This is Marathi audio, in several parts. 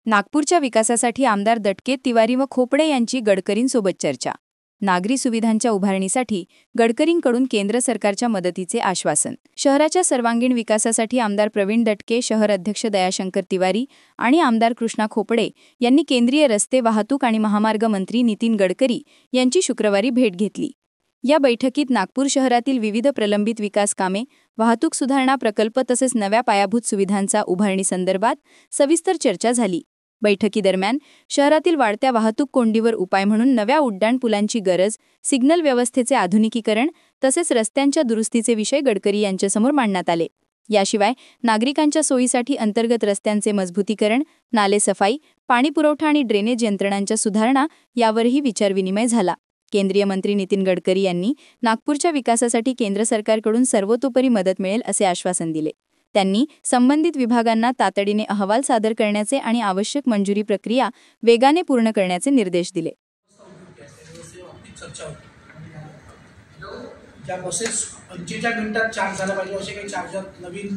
नागपूरच्या विकासासाठी आमदार दटके, तिवारी व खोपडे यांची गडकरींसोबत चर्चा. नागरी सुविधांच्या उभारणीसाठी गडकरींकडून केंद्र सरकारच्या मदतीचे आश्वासन. शहराच्या सर्वांगीण विकासासाठी आमदार प्रवीण दटके, शहर अध्यक्ष दयाशंकर तिवारी आणि आमदार कृष्णा खोपडे यांनी केंद्रीय रस्ते वाहतूक आणि महामार्ग मंत्री नितीन गडकरी यांची शुक्रवारी भेट घेतली. या बैठकीत नागपूर शहरातील विविध प्रलंबित विकास कामे, वाहतूक सुधारणा प्रकल्प तसेच नव्या पायाभूत सुविधांचा उभारणीसंदर्भात सविस्तर चर्चा झाली. बैठकीदरम्यान शहरातील वाढत्या वाहतूक कोंडीवर उपाय म्हणून नव्या उड्डाण पुलांची गरज, सिग्नल व्यवस्थेचे आधुनिकीकरण तसेच रस्त्यांच्या दुरुस्तीचे विषय गडकरी यांच्यासमोर मांडण्यात आले. याशिवाय नागरिकांच्या सोयीसाठी अंतर्गत रस्त्यांचे मजबूतीकरण, नाले सफाई, पाणीपुरवठा आणि ड्रेनेज यंत्रणांच्या सुधारणा यावरही विचारविनिमय झाला. केंद्रीय मंत्री नितीन गडकरी यांनी नागपूरच्या विकासासाठी केंद्र सरकारकडून सर्वतोपरी मदत मिळेल असे आश्वासन दिले. त्यांनी संबंधित विभागांना तातडीने अहवाल सादर करण्याचे आणि आवश्यक मंजुरी प्रक्रिया वेगाने पूर्ण करण्याचे निर्देश दिले. ज्या बसेस 45 मिनिटात चार्ज झाल्या पाहिजे असे काही चार्जर नवीन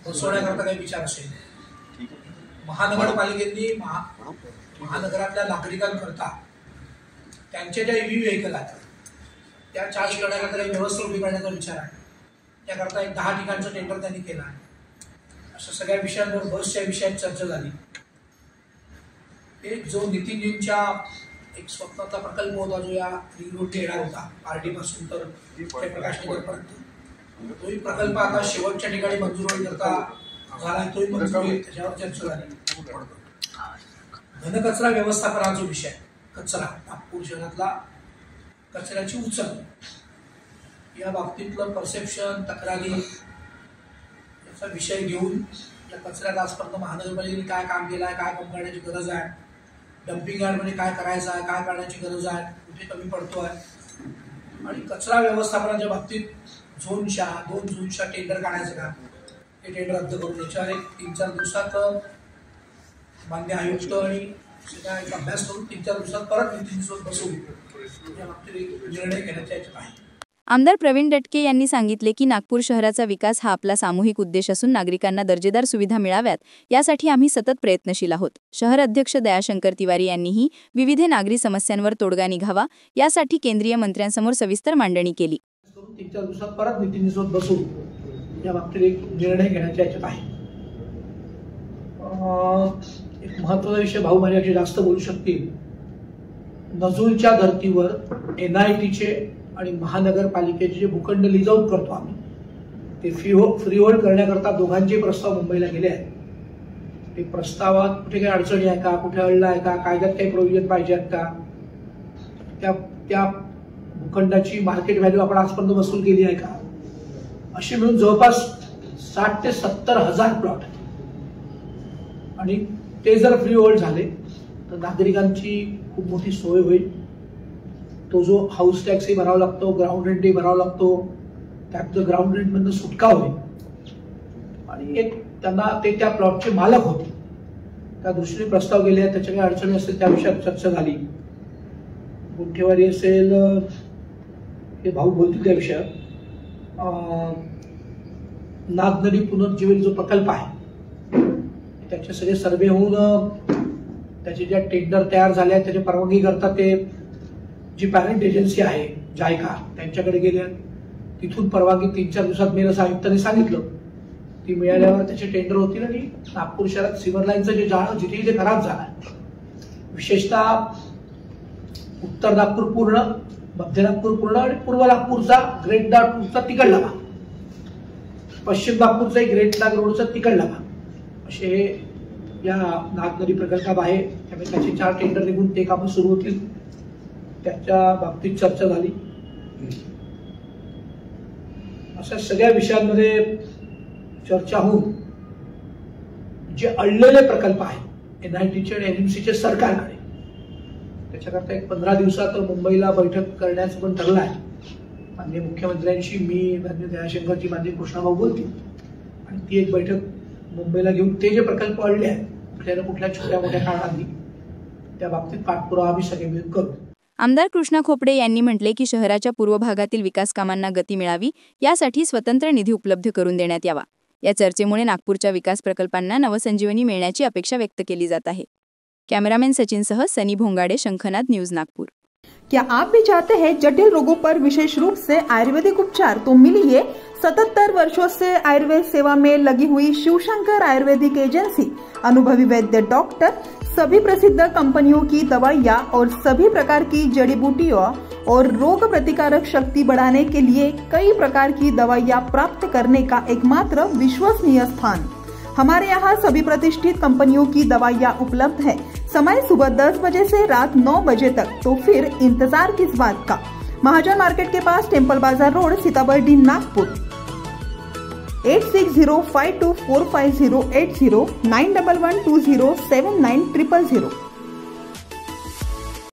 बसवण्याकरता काही विचार असेल. महानगरपालिकेने महानगरातल्या नागरिकांकरता त्यांचे ज्या EV व्हेकल आहेत त्या चार्ज करण्याकरता काही व्यवस्था उभी करण्याचा विचार आहे. त्याकरता एक 10 ठिकाणचं टेंडर त्यांनी केलं आहे. अशा सगळ्या विषयांवर बसच्या विषयात चर्चा झाली. एक जो नितीनजींच्या एक स्वप्नाचा प्रकल्प होता जो या रिंग रोडने येणार होता पार्टीपासून तर प्रकाश नगरपर्यंत, तोही प्रकल्प आता शेवटच्या ठिकाणी मंजूर होण्याकरता झाला. तोही मंजूर होईल, त्याच्यावर चर्चा झाली. घनकचरा व्यवस्थापनाचा विषय, कचरा, नागपूर शहरातला कचऱ्याची उचल या बाबतीतलं परसेप्शन, तक्रारी याचा विषय घेऊन या कचऱ्यात आजपर्यंत महानगरपालिकेने काय काम केलं आहे, काय काम करण्याची गरज आहे, डम्पिंग यार्डमध्ये काय करायचं आहे, काय करण्याची गरज आहे, कुठे कमी पडतो आहे, आणि कचरा व्यवस्थापनाच्या बाबतीत झोनच्या 2 झोनच्या टेंडर काढायचं का, हे टेंडर रद्द करून याच्यावर एक 3-4 दिवसात मान्य आयुक्त आणि सगळ्या एक अभ्यास करून 3-4 दिवसात परत नितीनसोबत बसून या बाबतीत एक निर्णय घेण्याच्या याच्यात आहे. आमदार प्रवीण दटके यांनी सांगितले की नागपूर शहराचा विकास हा आपला सामूहिक उद्देश असून नागरिकांना दर्जेदार सुविधा मिळाव्यात यासाठी आम्ही सतत प्रयत्नशील आहोत. शहर अध्यक्ष दयाशंकर तिवारी यांनीही विविध नागरी समस्यांवर तोडगा निघावा यासाठी केंद्रीय मंत्र्यांसमोर सविस्तर मांडणी केली. 3-4 दिवसात परत नितीनसोबत बसून या बाबतीत एक निर्णय घेण्याच्या याच्यात आहे. एक महत्त्वाचा विषय भाऊ माझ्याशी जास्त बोलू शकतील. नजूलच्या धर्तीवर NITचे आणि महानगरपालिकेचे जे भूखंड लीज आउट करतो आम्ही ते फ्रीहोल्ड करण्याकरता दोघांचे प्रस्ताव मुंबईला गेले आहेत. ते प्रस्तावात कुठे काही अडचणी आहे का, कुठे अडलं आहे का, कायद्यात काही प्रोव्हिजन पाहिजे आहेत का, त्या भूखंडाची मार्केट व्हॅल्यू आपण आजपर्यंत वसूल केली आहे का, अशी मिळून जवळपास 60,000 ते 70,000 प्लॉट, आणि ते जर फ्रीहोल्ड झाले तर नागरिकांची खूप मोठी सोय होईल. तो जो हाऊस टॅक्सही भरावा लागतो, ग्राउंड रेंटही भरावा लागतो, त्यात ग्राउंड रेंटमधून सुटका होईल आणि एक त्यांना ते त्या प्लॉटचे मालक होते. त्या दृष्टीने प्रस्ताव गेले आहेत. त्याच्या काही अडचणी असतील त्या विषयात चर्चा झाली. गुंठेवारी असेल, हे भाऊ बोलतील त्या विषयात. नागनदी पुनर्जीवन जो प्रकल्प आहे त्याचे सगळे सर्वे होऊन त्याचे ज्या टेंडर तयार झाले आहेत त्याची परवानगी करता ते जी पॅरेंट एजन्सी आहे जायका त्यांच्याकडे गेले. तिथून परवानगी 3-4 दिवसात मिळेल असं आयुक्तांनी सांगितलं. ती मिळाल्यावर त्याचे टेंडर होतील आणि नागपूर शहरात सिव्हर लाईनचं जे जाळं जिथेही ते खराब झालं आहे, विशेषतः उत्तर नागपूर पूर्ण, मध्य नागपूर पूर्ण आणि पूर्व नागपूरचा ग्रेट नागपूरचा तिकडला भाग, पश्चिम नागपूरचा ग्रेट नाग रोडचा तिकडला भाग, असे या नागनदी प्रकल्पात आहे. त्यामुळे त्याचे 4 टेंडर निघून ते कामं सुरू होतील. त्याच्या बाबतीत चर्चा झाली. अशा सगळ्या विषयांमध्ये चर्चा होऊन जे अडलेले प्रकल्प आहेत NITचे आणि NMCचे सरकारकडे, त्याच्याकरता एक 15 दिवसात मुंबईला बैठक करण्याचं पण ठरलं आहे. माननीय मुख्यमंत्र्यांशी मी, माननीय दयाशंकरजी, माननीय कृष्णाभाऊ बोलतील आणि ती एक बैठक मुंबईला घेऊन ते जे प्रकल्प अडले आहेत कुठल्या ना कुठल्या छोट्या मोठ्या कारणांनी त्या बाबतीत पाठपुरावा आम्ही सगळे मिळून करू. आमदार कृष्णा खोपडे यांनी म्हटले की शहराच्या पूर्व भागातील विकास कामांना गती मिळावी यासाठी स्वतंत्र निधी उपलब्ध करून देण्यात यावा. या चर्चेमुळे नागपूरच्या विकास प्रकल्पांना नवसंजीवनी मिळण्याची अपेक्षा व्यक्त केली जात आहे. कैमरामैन सचिनसह सनी भोंगाडे, शंखनाद न्यूज, नागपुर. क्या आप भी चाहते हैं जटिल रोगों पर विशेष रूप से आयुर्वेदिक उपचार? तो मिलिए 77 वर्षों से आयुर्वेद सेवा में लगी हुई शिवशंकर आयुर्वेदिक एजेंसी. अनुभवी वैद्य डॉक्टर, सभी प्रसिद्ध कंपनियों की दवाइयाँ और सभी प्रकार की जड़ी बूटियों और रोग प्रतिकारक शक्ति बढ़ाने के लिए कई प्रकार की दवाइयाँ प्राप्त करने का एकमात्र विश्वसनीय स्थान. हमारे यहाँ सभी प्रतिष्ठित कंपनियों की दवाइयाँ उपलब्ध है. समय सुबह 10 बजे से रात 9 बजे तक. तो फिर इंतजार किस बात का? महाजन मार्केट के पास, टेम्पल बाजार रोड, सीताबर्डी, नागपुर. 8605245080 911207900.